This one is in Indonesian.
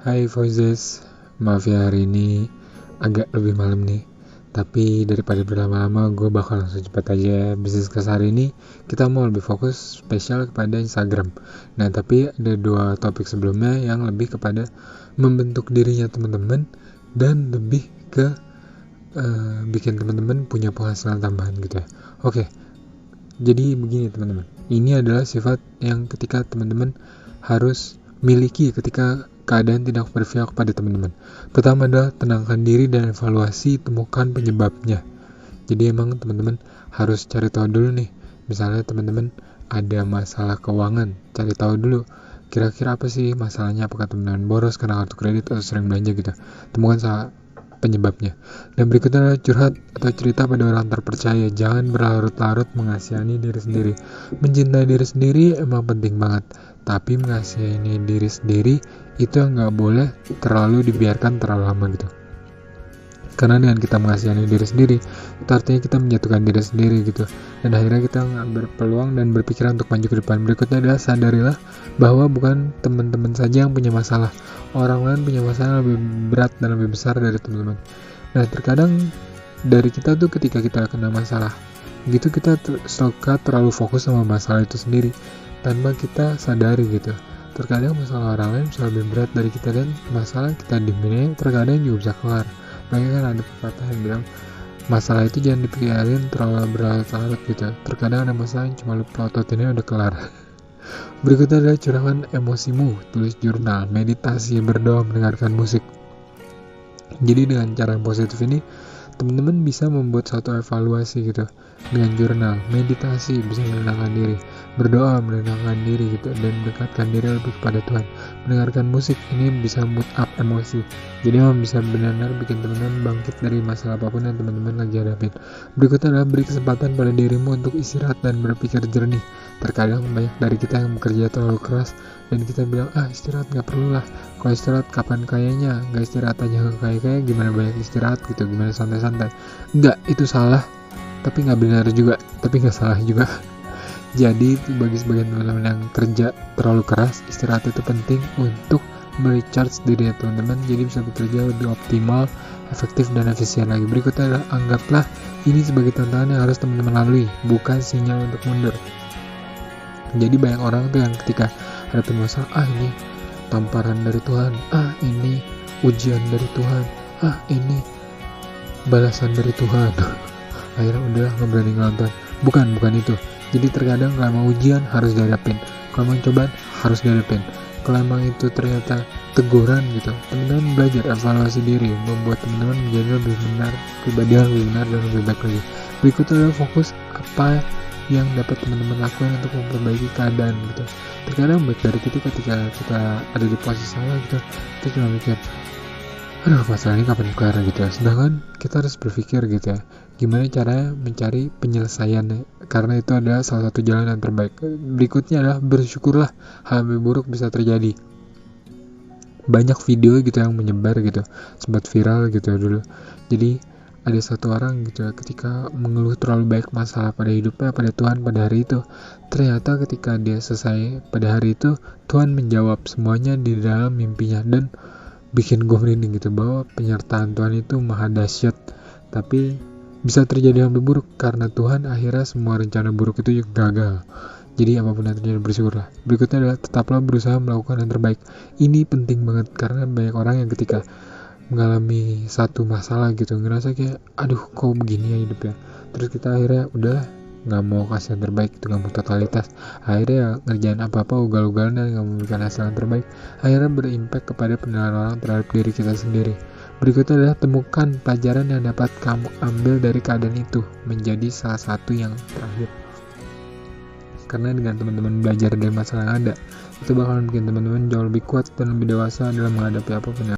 Hai Voices, maaf ya hari ini agak lebih malam nih. Tapi daripada berlama-lama, gue bakal langsung cepat aja. Bisnis kelas hari ini kita mau lebih fokus spesial kepada Instagram. Nah tapi ada dua topik sebelumnya yang lebih kepada membentuk dirinya teman-teman dan lebih ke bikin teman-teman punya penghasilan tambahan gitu ya. Oke, jadi begini teman-teman. Ini adalah sifat yang ketika teman-teman harus miliki ketika keadaan tidak berpihak kepada teman-teman. Pertama adalah tenangkan diri dan evaluasi, temukan penyebabnya. Jadi emang teman-teman harus cari tahu dulu nih. Misalnya teman-teman ada masalah keuangan, cari tahu dulu kira-kira apa sih masalahnya, apakah teman-teman boros karena kartu kredit atau sering belanja gitu. Temukan penyebabnya. Dan berikutnya adalah curhat atau cerita pada orang terpercaya. Jangan berlarut-larut mengasihani diri sendiri. Mencintai diri sendiri emang penting banget, tapi mengasihani diri sendiri itu yang nggak boleh terlalu dibiarkan terlalu lama gitu. Karena dengan kita mengasihani diri sendiri, itu artinya kita menjatuhkan diri sendiri gitu. Dan akhirnya kita nggak berpeluang dan berpikiran untuk maju ke depan. Berikutnya adalah sadarilah bahwa bukan teman-teman saja yang punya masalah. Orang lain punya masalah lebih berat dan lebih besar dari teman-teman. Nah terkadang dari kita tuh ketika kita kena masalah, gitu kita suka terlalu fokus sama masalah itu sendiri tanpa kita sadari gitu. Terkadang masalah orang lain bisa lebih berat dari kita dan masalah kita diemin terkadang juga bisa kelar. Makanya kan ada pepatah yang bilang masalah itu jangan dipikirin terlalu berlarut-larut gitu. Terkadang ada masalah yang cuma lu pelototinnya udah kelar. Berikutnya adalah curahkan emosimu, tulis jurnal, meditasi, berdoa, mendengarkan musik. Jadi dengan cara yang positif ini teman-teman bisa membuat suatu evaluasi gitu. Dengan jurnal, meditasi bisa menenangkan diri, berdoa menenangkan diri gitu, dan mendekatkan diri lebih kepada Tuhan. Mendengarkan musik ini bisa mood up emosi, jadi memang bisa benar-benar bikin teman-teman bangkit dari masalah apapun yang teman-teman lagi hadapin. Berikutnya adalah beri kesempatan pada dirimu untuk istirahat dan berpikir jernih. Terkadang banyak dari kita yang bekerja terlalu keras dan kita bilang istirahat nggak perlu lah, kalau istirahat kapan kayaknya, nggak istirahat aja nggak kaya-kaya, gimana banyak istirahat gitu, gimana santai-santai. Enggak, itu salah, tapi nggak benar juga, tapi nggak salah juga. Jadi bagi sebagian teman-teman yang kerja terlalu keras, istirahat itu penting untuk merecharge diri teman-teman, jadi bisa bekerja lebih optimal, efektif dan efisien lagi. Berikutnya adalah anggaplah ini sebagai tantangan yang harus teman-teman lalui, bukan sinyal untuk mundur. Jadi banyak orang tuh yang ketika hadapin masalah, ini tamparan dari Tuhan, ini ujian dari Tuhan, ini balasan dari Tuhan. Akhirnya udahlah nggak berani nonton. Bukan itu. Jadi terkadang kalau mau ujian harus dihadapin, kalau mau cobaan harus dihadapin. Kalau emang itu ternyata teguran gitu, teman-teman belajar evaluasi diri, membuat teman-teman menjadi lebih benar, pribadi yang lebih benar dan lebih baik lagi. Berikutnya adalah fokus apa yang dapat teman-teman lakukan untuk memperbaiki keadaan gitu. Terkadang baik dari ketika kita ada di posisi salah gitu, kita cuma mikir, masalah ini kapan kelar gitu ya. Sedangkan kita harus berpikir gitu ya, gimana caranya mencari penyelesaiannya, karena itu adalah salah satu jalan yang terbaik. Berikutnya adalah bersyukurlah hal lebih buruk bisa terjadi. Banyak video gitu yang menyebar gitu, sempat viral gitu dulu. Jadi ada satu orang gitu ya, ketika mengeluh terlalu baik masalah pada hidupnya, pada Tuhan pada hari itu, ternyata ketika dia selesai pada hari itu, Tuhan menjawab semuanya di dalam mimpinya. Dan bikin gue merinding gitu, bahwa penyertaan Tuhan itu maha dahsyat, tapi bisa terjadi yang lebih buruk karena Tuhan akhirnya semua rencana buruk itu juga gagal. Jadi apapun yang terjadi bersyukurlah. Berikutnya adalah tetaplah berusaha melakukan yang terbaik. Ini penting banget karena banyak orang yang ketika mengalami satu masalah gitu ngerasa kayak kok begini ya hidupnya, terus kita akhirnya udah nggak mau kasih yang terbaik itu, nggak mau totalitas, akhirnya ya ngerjain apa-apa ugal-ugalan dan nggak memberikan hasil yang terbaik, akhirnya berimpact kepada penilaian orang terhadap diri kita sendiri. Berikutnya adalah temukan pelajaran yang dapat kamu ambil dari keadaan itu menjadi salah satu yang terakhir. Karena dengan teman-teman belajar dari masalah yang ada, itu bakalan bikin teman-teman jauh lebih kuat dan lebih dewasa dalam menghadapi apapun yang